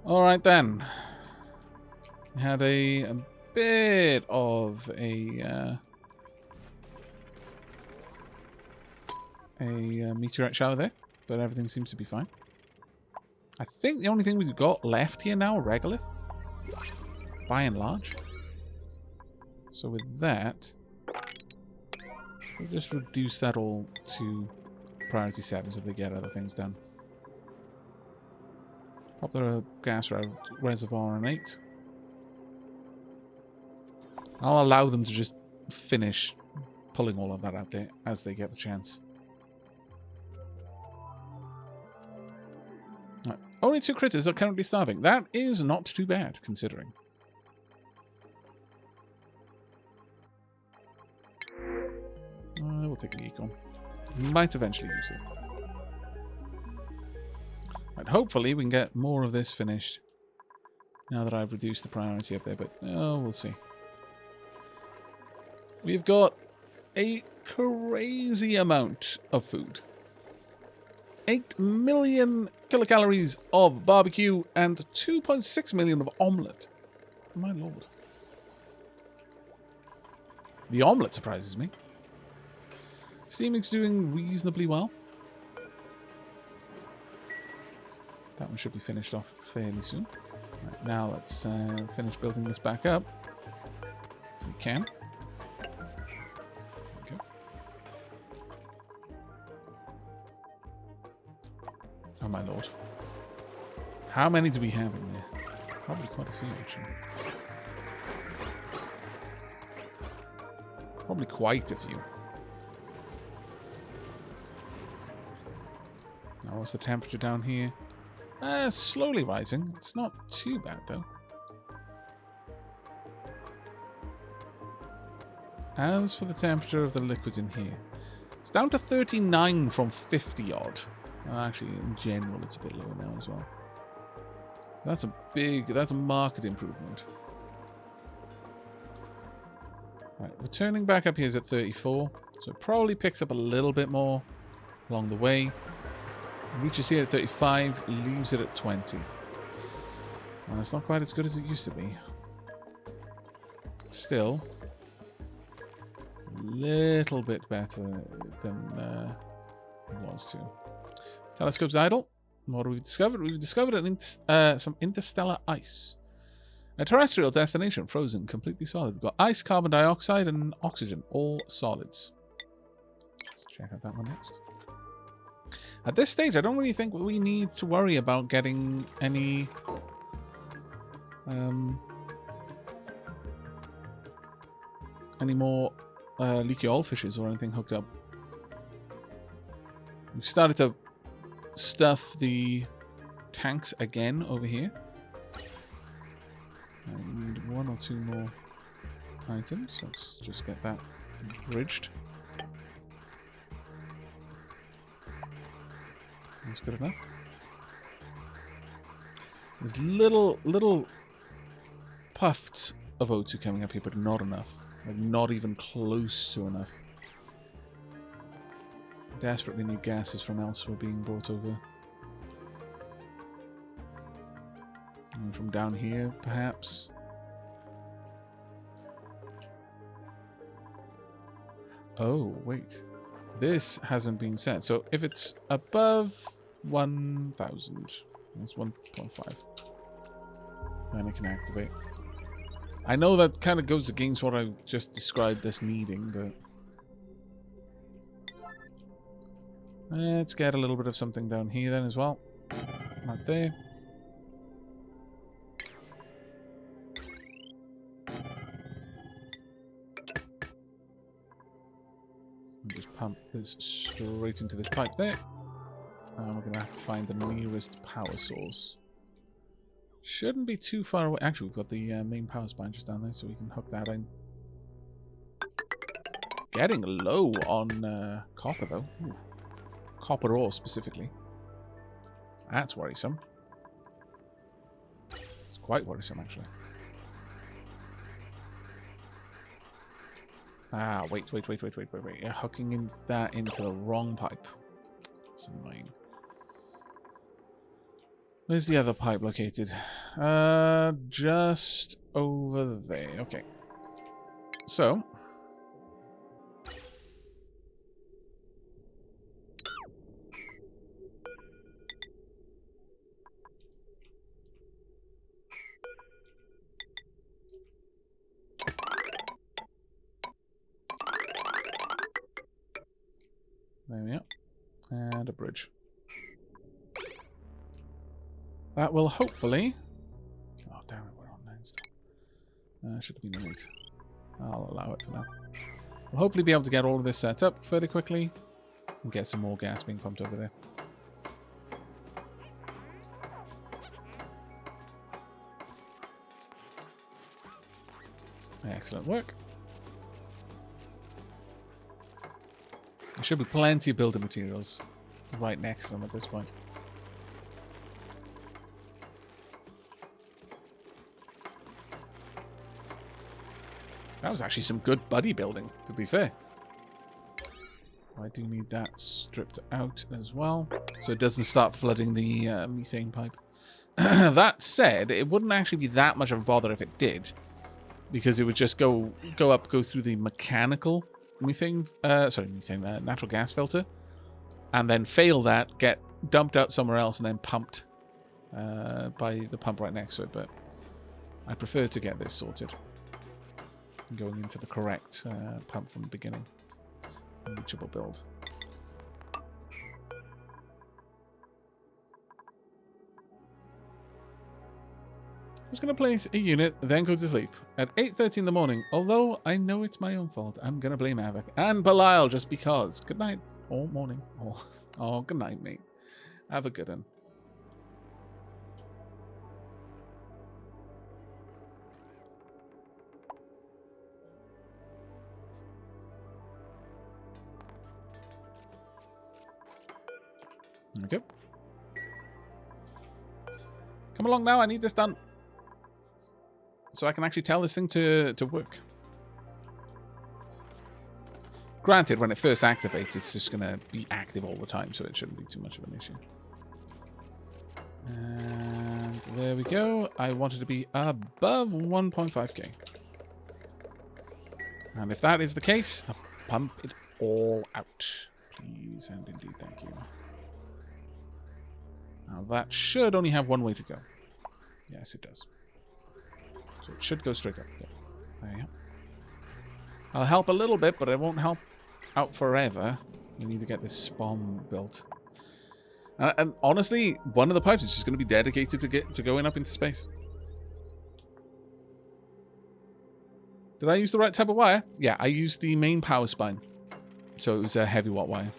Alright then. Had a bit of a meteorite shower there, but everything seems to be fine. I think the only thing we've got left here now are regolith, by and large. So with that, we'll just reduce that all to priority 7 so they get other things done. Pop the gas reservoir on 8. I'll allow them to just finish pulling all of that out there as they get the chance. Right. Only 2 critters are currently starving. That is not too bad, considering. We'll take an econ. Might eventually use it. Right, hopefully we can get more of this finished now that I've reduced the priority up there, but we'll see. We've got a crazy amount of food. 8 million kilocalories of barbecue and 2.6 million of omelette. My lord. The omelette surprises me. Steaming's doing reasonably well. That one should be finished off fairly soon. Right, now let's finish building this back up. If we can. Okay. Oh my lord. How many do we have in there? Probably quite a few, actually. Probably quite a few. Now, what's the temperature down here? Slowly rising. It's not too bad, though. As for the temperature of the liquids in here, it's down to 39 from 50 odd. Actually, in general, it's a bit lower now as well. So that's a marked improvement. Right, returning back up here is at 34, so it probably picks up a little bit more along the way. Reaches here at 35, leaves it at 20. Well, it's not quite as good as it used to be. Still, it's a little bit better than it was too. Telescope's idle. What have we discovered? We've discovered some interstellar ice. A terrestrial destination, frozen, completely solid. We've got ice, carbon dioxide, and oxygen, all solids. Let's check out that one next. At this stage, I don't really think we need to worry about getting any more leaky oil fishes or anything hooked up. We've started to stuff the tanks again over here. I need 1 or 2 more items. Let's just get that bridged. That's good enough. There's little puffs of O2 coming up here, but not enough. Like, not even close to enough. Desperately need gases from elsewhere being brought over. And from down here, perhaps. Oh, wait. This hasn't been set. So if it's above 1,000, that's 1.5. Then it can activate. I know that kind of goes against what I just described this needing, but let's get a little bit of something down here then as well. Right there. And just pump this straight into this pipe there. And we're going to have to find the nearest power source. Shouldn't be too far away. Actually, we've got the main power spine just down there, so we can hook that in. Getting low on copper, though. Ooh. Copper ore, specifically. That's worrisome. It's quite worrisome, actually. Ah, wait. You're hooking that into the wrong pipe. It's annoying. Where's the other pipe located? Just over there. Okay. So. There we are. And a bridge. That will hopefully... Oh, damn it, we're on 9 still. Should have been 8. I'll allow it for now. We'll hopefully be able to get all of this set up fairly quickly and get some more gas being pumped over there. Excellent work. There should be plenty of building materials right next to them at this point. That was actually some good buddy building, to be fair. I do need that stripped out as well, so it doesn't start flooding the methane pipe. That said, it wouldn't actually be that much of a bother if it did, because it would just go through the mechanical natural gas filter, and then fail that, get dumped out somewhere else, and then pumped by the pump right next to it. But I prefer to get this sorted, going into the correct pump from the beginning. Reachable build. Just going to place a unit, then go to sleep. At 8:30 in the morning, although I know it's my own fault, I'm going to blame Havoc. And Belial, just because. Good night. Or morning. Oh, good night, mate. Have a good one. Okay. Come along now, I need this done. So I can actually tell this thing to work. Granted, when it first activates, it's just going to be active all the time, so it shouldn't be too much of an issue. And there we go. I want it to be above 1.5k. And if that is the case, I'll pump it all out. Please and indeed, thank you. Now that should only have one way to go. Yes, it does. So it should go straight up. Yeah. There you go. I'll help a little bit, but it won't help out forever. We need to get this spawn built. And honestly, one of the pipes is just going to be dedicated to going up into space. Did I use the right type of wire? Yeah, I used the main power spine. So it was a heavy watt wire.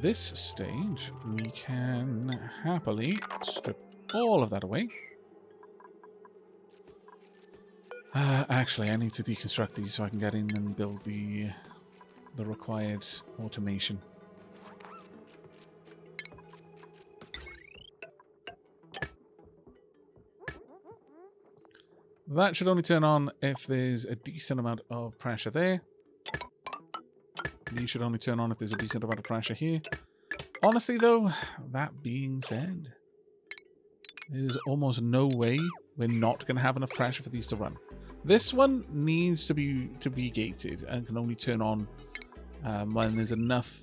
This stage, we can happily strip all of that away. Actually, I need to deconstruct these so I can get in and build the required automation. That should only turn on if there's a decent amount of pressure there. These should only turn on if there's a decent amount of pressure here. Honestly, though, that being said, there's almost no way we're not going to have enough pressure for these to run. This one needs to be gated and can only turn on when there's enough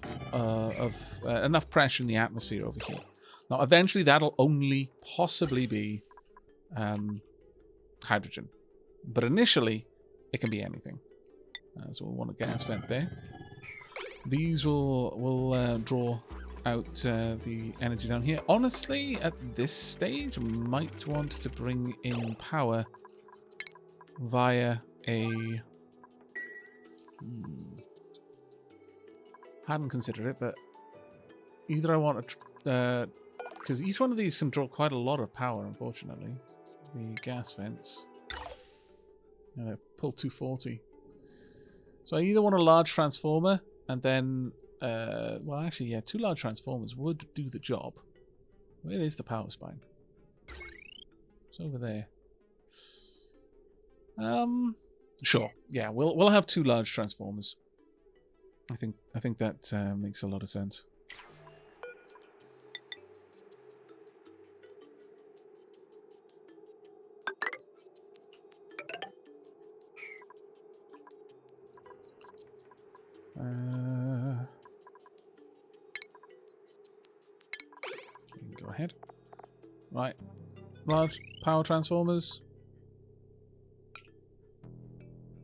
enough pressure in the atmosphere over here. Now, eventually, that'll only possibly be hydrogen, but initially, it can be anything. So we'll want a gas vent there. These will draw out the energy down here. Honestly, at this stage, might want to bring in power via a... Hadn't considered it, but either I want to... because each one of these can draw quite a lot of power, unfortunately. The gas vents. Pull 240. So I either want a large transformer, and then, well, actually, yeah, 2 large transformers would do the job. Where is the power spine? It's over there. Sure. Yeah, we'll have 2 large transformers. I think that makes a lot of sense. You can go ahead. Right. Large power transformers.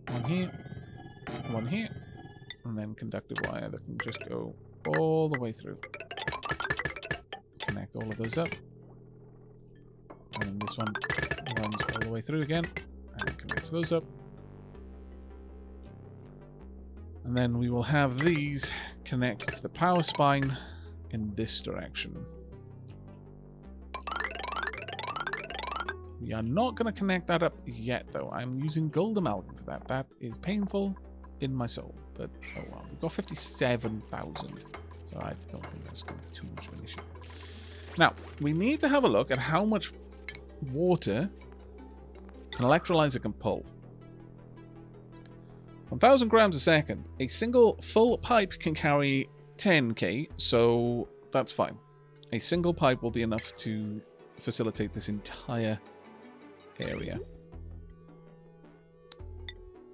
One here. One here. And then conductive wire that can just go all the way through. Connect all of those up. And then this one runs all the way through again. And connects those up. And then we will have these connect to the power spine in this direction. We are not going to connect that up yet, though. I'm using gold amalgam for that. That is painful in my soul. But, oh well. We've got 57,000. So I don't think that's going to be too much of an issue. Now, we need to have a look at how much water an electrolyzer can pull. 1,000 grams a second. A single full pipe can carry 10k, so that's fine. A single pipe will be enough to facilitate this entire area.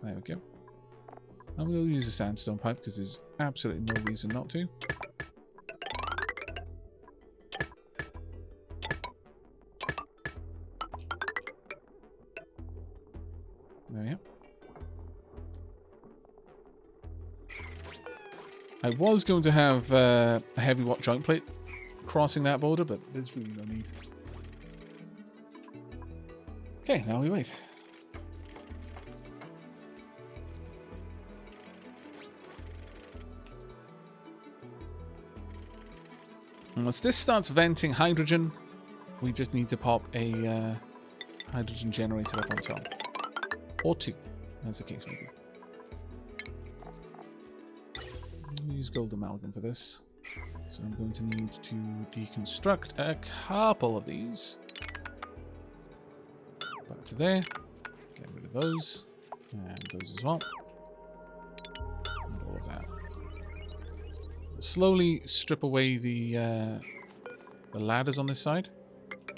There we go. And we'll use a sandstone pipe because there's absolutely no reason not to. There we go. I was going to have a heavy watt joint plate crossing that border, but there's really no need. Okay, now we wait. And once this starts venting hydrogen, we just need to pop a hydrogen generator up on top. Or 2, as the case may be. I'll use gold amalgam for this. So I'm going to need to deconstruct a couple of these. Back to there. Get rid of those. And those as well. And all of that. We'll slowly strip away the ladders on this side.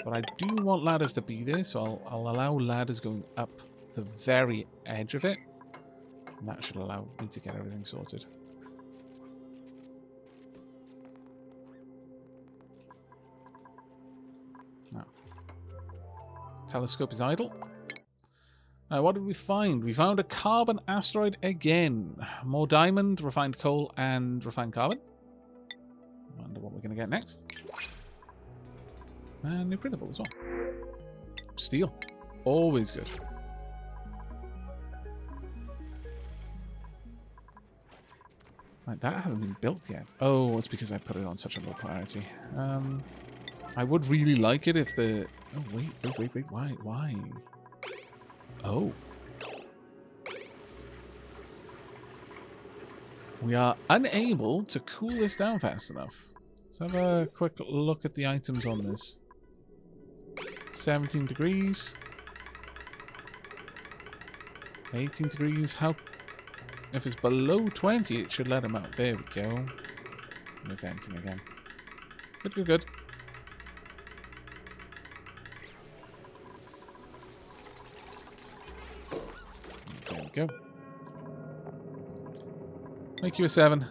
But I do want ladders to be there, so I'll allow ladders going up the very edge of it. And that should allow me to get everything sorted. Now, telescope is idle. What did we find? We found a carbon asteroid again. More diamond, refined coal, and refined carbon. Wonder what we're going to get next. And new printable as well. Steel. Always good. Right, that hasn't been built yet. Oh, it's because I put it on such a low priority. I would really like it if the... Oh, wait. Why? Oh. We are unable to cool this down fast enough. Let's have a quick look at the items on this. 17 degrees. 18 degrees. How... If it's below 20, it should let them out. There we go. We're venting again. Good. There we go. Make you a 7.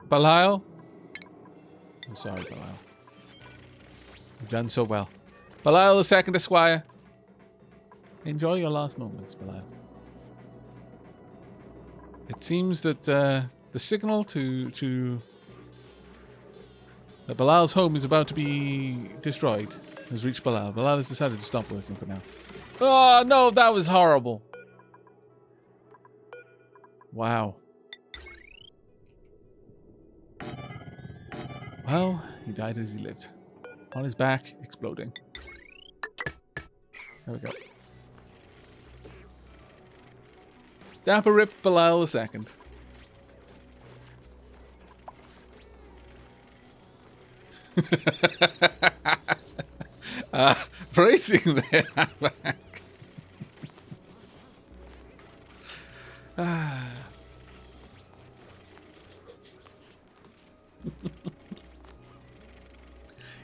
Belial? I'm sorry, Belial. You've done so well. Belial the second Esquire. Enjoy your last moments, Belial. It seems that the signal to that Belial's home is about to be destroyed has reached Belial. Belial has decided to stop working for now. Oh, no, that was horrible. Wow. Well, he died as he lived. On his back, exploding. There we go. Dapper Rip Belial II. Bracing there back.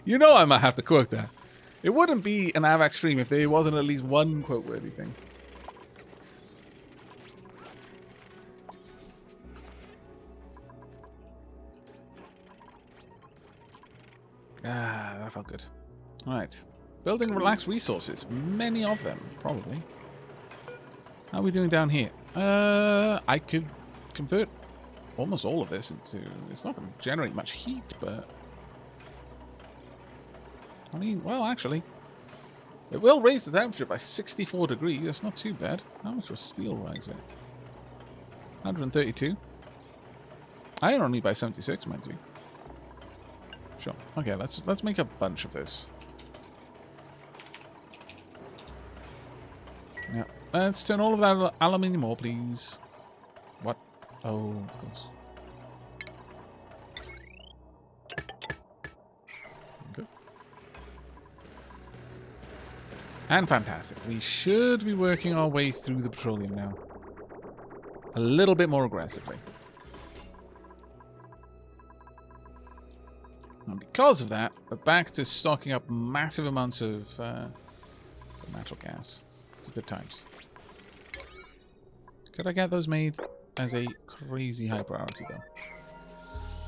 You know I might have to quote that. It wouldn't be an AVAX stream if there wasn't at least one quote-worthy thing. Ah, that felt good. All right. Building relaxed resources. Many of them, probably. How are we doing down here? I could convert almost all of this into... It's not going to generate much heat, but... I mean, well, actually... It will raise the temperature by 64 degrees. That's not too bad. How much will steel rise it? 132. Iron only by 76, mind you. Sure. Okay, let's make a bunch of this. Yeah. Let's turn all of that aluminium ore, please. What? Oh, of course. Good. And fantastic. We should be working our way through the petroleum now. A little bit more aggressively. And because of that, we're back to stocking up massive amounts of natural gas. It's good times. Could I get those made as a crazy high priority, though?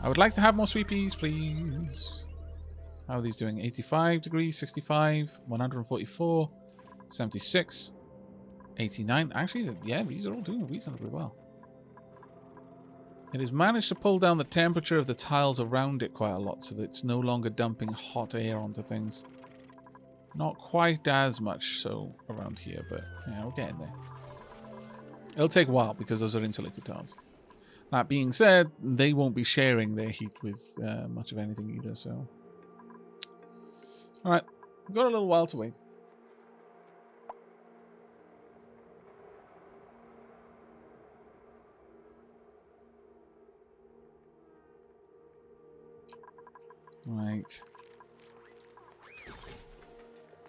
I would like to have more sweet peas, please. How are these doing? 85 degrees, 65, 144, 76, 89. Actually, yeah, these are all doing reasonably well. It has managed to pull down the temperature of the tiles around it quite a lot so that it's no longer dumping hot air onto things. Not quite as much so around here, but yeah, we're getting there. It'll take a while because those are insulated tiles. That being said, they won't be sharing their heat with much of anything either, so... Alright, we've got a little while to wait. Right.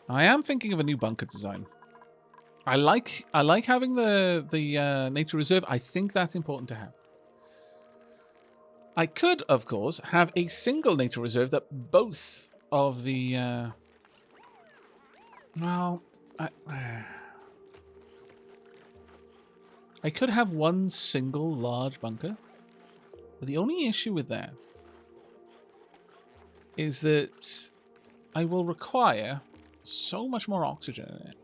I am thinking of a new bunker design. I like having the nature reserve. I think that's important to have. I could, of course, have a single nature reserve that both of the well, I could have one single large bunker, but the only issue with that is that I will require so much more oxygen in it.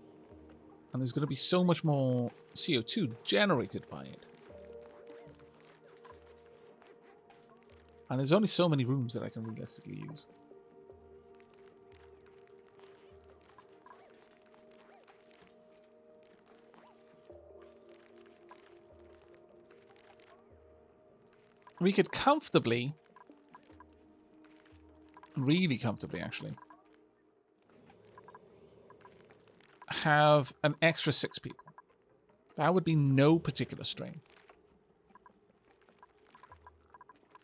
And there's going to be so much more CO2 generated by it. And there's only so many rooms that I can realistically use. We could comfortably, really comfortably actually, have an extra 6 people. That would be no particular strain.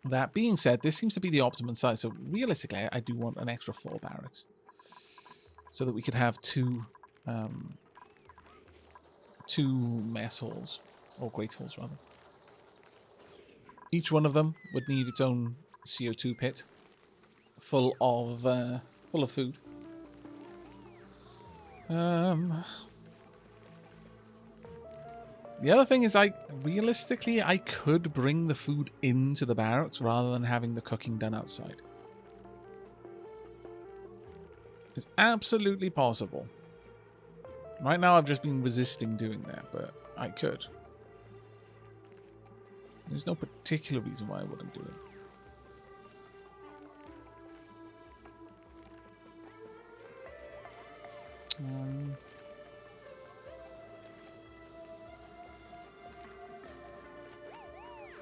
That being said, this seems to be the optimum size. So realistically, I do want an extra 4 barracks, so that we could have two mess halls, or great halls rather. Each one of them would need its own CO2 pit, full of food. The other thing is, realistically, I could bring the food into the barracks rather than having the cooking done outside. It's absolutely possible. Right now, I've just been resisting doing that, but I could. There's no particular reason why I wouldn't do it.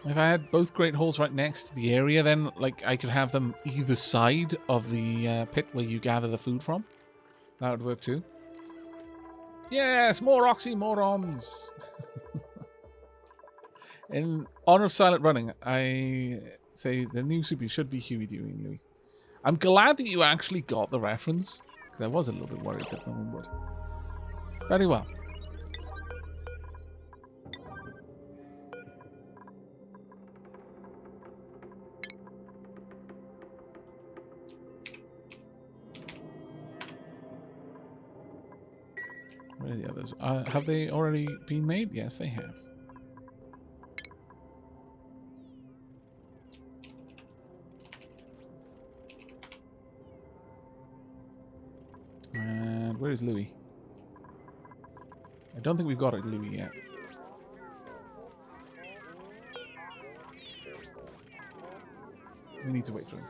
If I had both great halls right next to the area, then like I could have them either side of the pit where you gather the food from. That would work too. Yes, more oxymorons. In honor of silent running, I say the new super should be Huey, Dewey, and Louie. I'm glad that you actually got the reference, because I was a little bit worried that no one would. Very well. Where are the others? Have they already been made? Yes, they have. And where is Louis? I don't think we've got it, Louis, yet. We need to wait for him.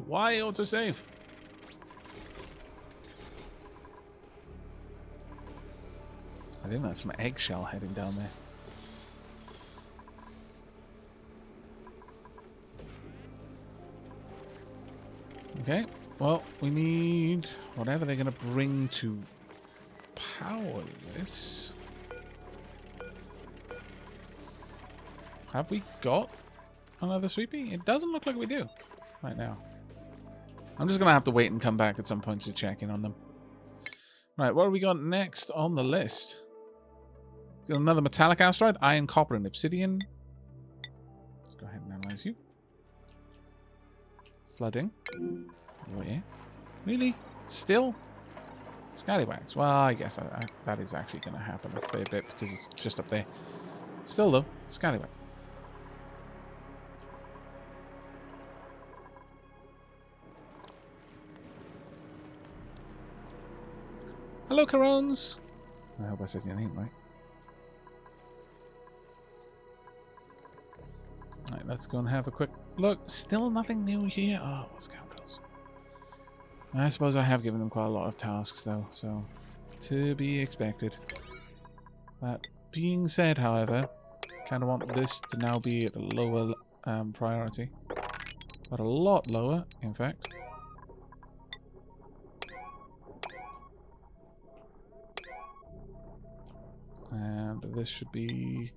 Why autosave? I think that's some eggshell heading down there. Okay, well, we need whatever they're going to bring to power this. Have we got another sweepy? It doesn't look like we do right now. I'm just going to have to wait and come back at some point to check in on them. Right, what have we got next on the list? Got another metallic asteroid, iron, copper, and obsidian. Let's go ahead and analyze you. Flooding. Oh yeah. Really? Still? Scallywags. Well, I guess that is actually going to happen a fair bit because it's just up there. Still though, scallywags. Hello, Carones. I hope I said your name right. Alright, let's go and have a quick look. Still nothing new here. Oh, scoundrels. I suppose I have given them quite a lot of tasks, though, so to be expected. That being said, however, kind of want this to now be at a lower priority. But a lot lower, in fact. And this should be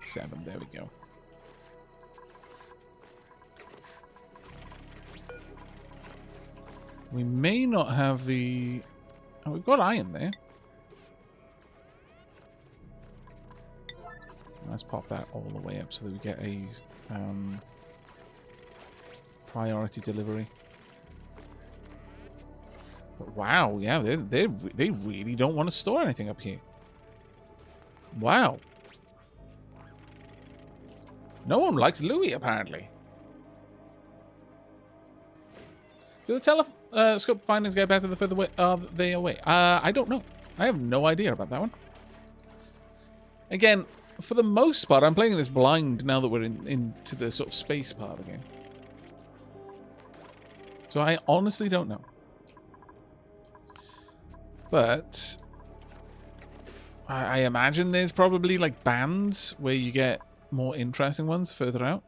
7. There we go. We may not have the... Oh, we've got iron there. Let's pop that all the way up so that we get a priority delivery. But wow, yeah, they really don't want to store anything up here. Wow. No one likes Louis, apparently. Do the telescope findings get better the further they away? I don't know. I have no idea about that one. Again, for the most part, I'm playing this blind now that we're into the sort of space part of the game. So I honestly don't know. But I imagine there's probably like bands where you get more interesting ones further out.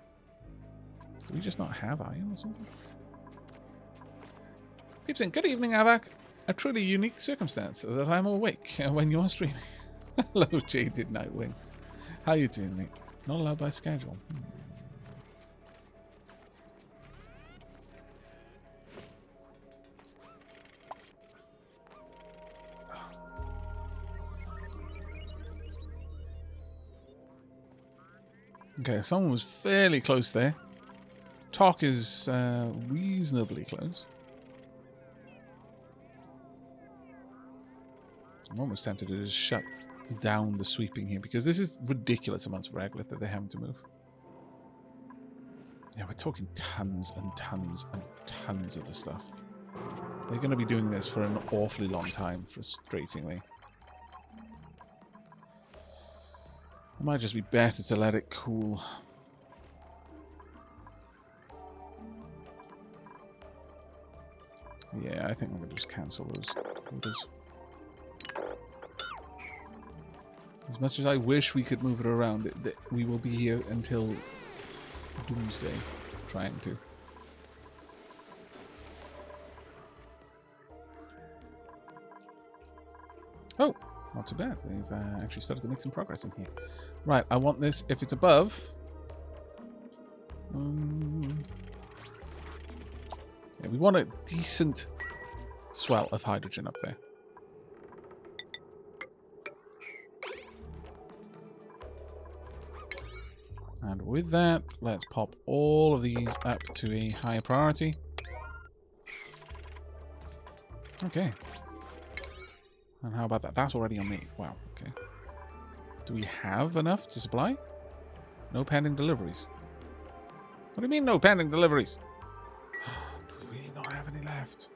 Do we just not have iron or something? Keeps saying, good evening, Avak. A truly unique circumstance that I'm awake when you're streaming. Hello, Jaded Nightwing. How you doing, mate? Not allowed by schedule. Okay, someone was fairly close there. Talk is reasonably close. I'm almost tempted to just shut down the sweeping here because this is ridiculous amounts of regolith that they're having to move. Yeah, we're talking tons and tons and tons of the stuff. They're going to be doing this for an awfully long time, frustratingly. It might just be better to let it cool. Yeah, I think I'm going to just cancel those orders. As much as I wish we could move it around, we will be here until doomsday trying to. Oh, not too bad. We've actually started to make some progress in here. Right, I want this, if it's above... yeah, we want a decent swell of hydrogen up there. And with that, let's pop all of these up to a higher priority. Okay. And how about that? That's already on me. Wow, okay. Do we have enough to supply? No pending deliveries. What do you mean no pending deliveries? Do we really not have any left?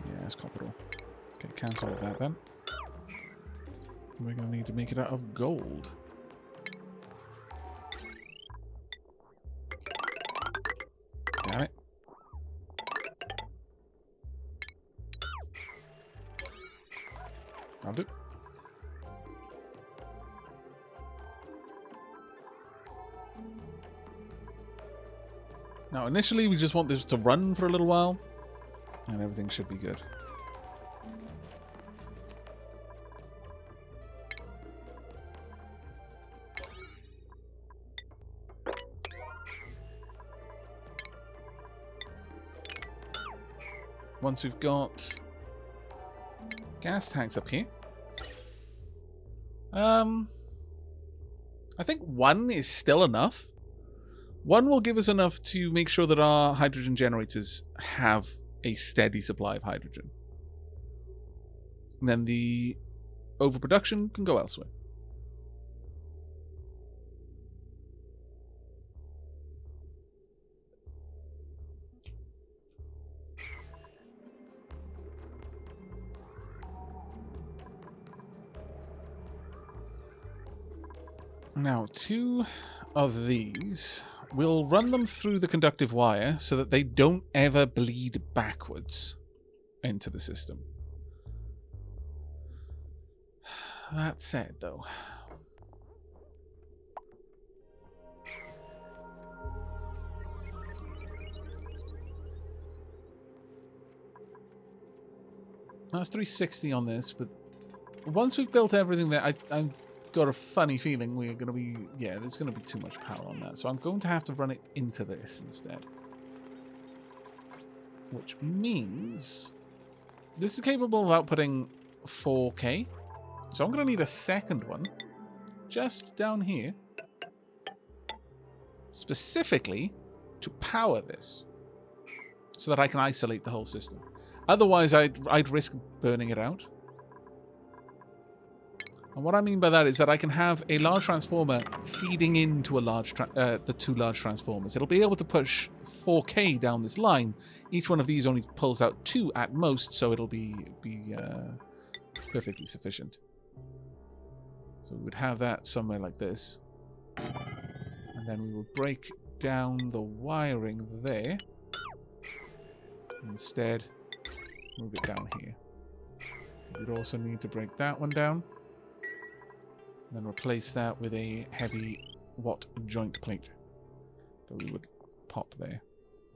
Yeah, it's copper all. Okay, cancel all that then. We're going to need to make it out of gold. Damn it. I'll do. Now, initially, we just want this to run for a little while, and everything should be good. Once we've got gas tanks up here, I think one is still enough. One will give us enough to make sure that our hydrogen generators have a steady supply of hydrogen. And then the overproduction can go elsewhere. Now, 2 of these, we'll run them through the conductive wire so that they don't ever bleed backwards into the system. That said, though, that's 360 on this, but once we've built everything there, I've got a funny feeling we're going to be... Yeah, there's going to be too much power on that. So I'm going to have to run it into this instead. Which means this is capable of outputting 4K. So I'm going to need a second one just down here specifically to power this so that I can isolate the whole system. Otherwise, I'd risk burning it out. And what I mean by that is that I can have a large transformer feeding into a large the 2 large transformers. It'll be able to push 4K down this line. Each one of these only pulls out 2 at most, so it'll be perfectly sufficient. So we would have that somewhere like this. And then we would break down the wiring there. Instead, move it down here. We'd also need to break that one down. Then replace that with a heavy watt joint plate that we would pop there.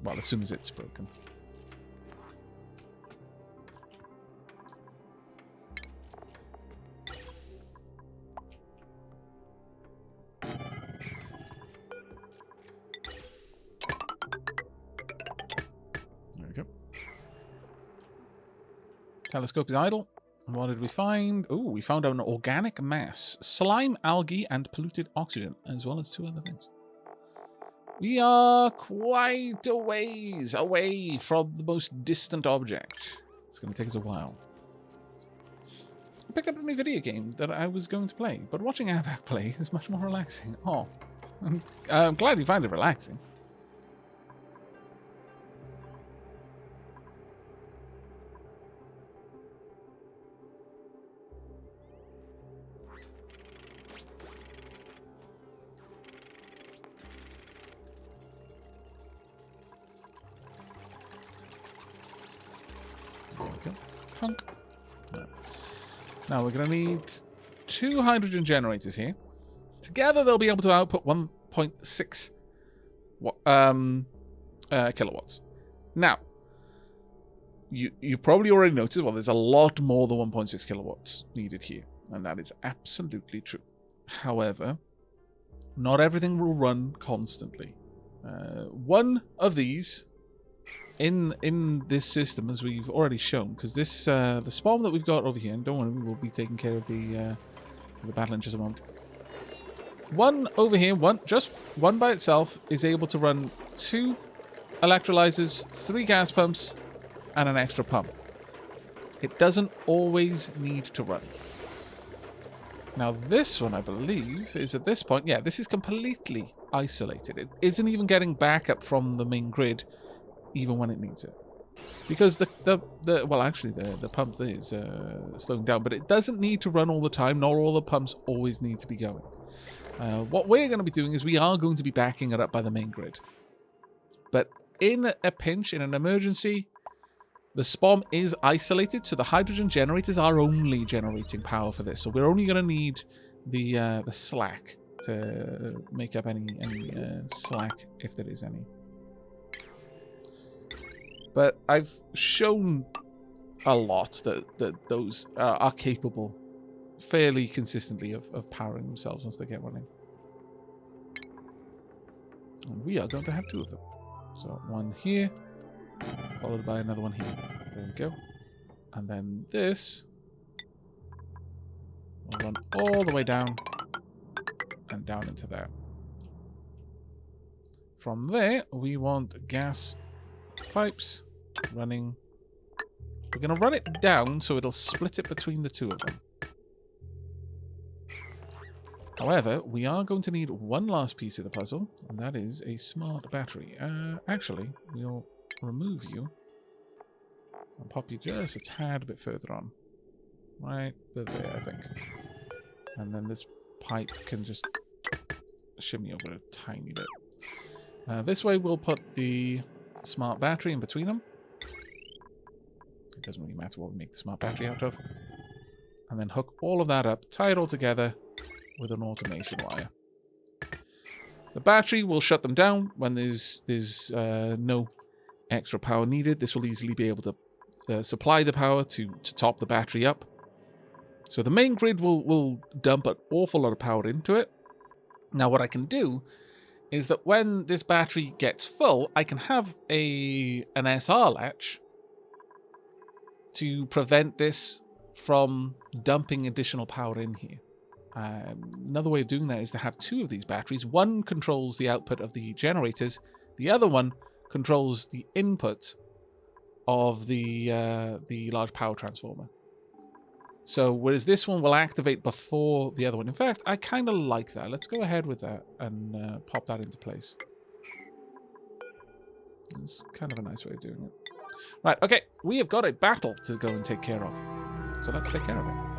Well, as soon as it's broken. There we go. Telescope is idle. What did we find? Oh, we found an organic mass. Slime, algae, and polluted oxygen, as well as 2 other things. We are quite a ways away from the most distant object. It's going to take us a while. I picked up a new video game that I was going to play, but watching Avac play is much more relaxing. Oh, I'm glad you find it relaxing. Now we're going to need 2 hydrogen generators here. Together they'll be able to output 1.6 kilowatts. Now, you've probably already noticed, well, there's a lot more than 1.6 kilowatts needed here. And that is absolutely true. However, not everything will run constantly. One of these in this system, as we've already shown, because this the spawn that we've got over here, and don't worry, we will be taking care of the battle in just a moment. One over here, just one by itself, is able to run 2 electrolyzers, 3 gas pumps, and an extra pump. It doesn't always need to run. Now this one, I believe, is at this point, yeah, this is completely isolated. It isn't even getting backup from the main grid, even when it needs it. Because well, actually, the pump is slowing down, but it doesn't need to run all the time, nor all the pumps always need to be going. What we're going to be doing is we are going to be backing it up by the main grid. But in a pinch, in an emergency, the SPOM is isolated, so the hydrogen generators are only generating power for this. So we're only going to need the slack to make up any slack, if there is any. But I've shown a lot that those are capable fairly consistently of powering themselves once they get running. And we are going to have 2 of them. So one here, followed by another one here. There we go. And then this will run all the way down and down into there. From there, we want gas pipes running. We're going to run it down so it'll split it between the 2 of them. However, we are going to need one last piece of the puzzle, and that is a smart battery. Actually, we'll remove you and pop you just a tad bit further on. Right there, I think. And then this pipe can just shimmy over a tiny bit. This way we'll put the smart battery in between them. It doesn't really matter what we make the smart battery out of. And then hook all of that up, tie it all together with an automation wire. The battery will shut them down when there's no extra power needed. This will easily be able to supply the power to top the battery up. So the main grid will dump an awful lot of power into it. Now what I can do is that when this battery gets full, I can have an SR latch to prevent this from dumping additional power in here. Another way of doing that is to have 2 of these batteries. One controls the output of the generators. The other one controls the input of the large power transformer. So whereas this one will activate before the other one. In fact, I kind of like that. Let's go ahead with that and pop that into place. It's kind of a nice way of doing it. Right, okay. We have got a battle to go and take care of. So let's take care of it.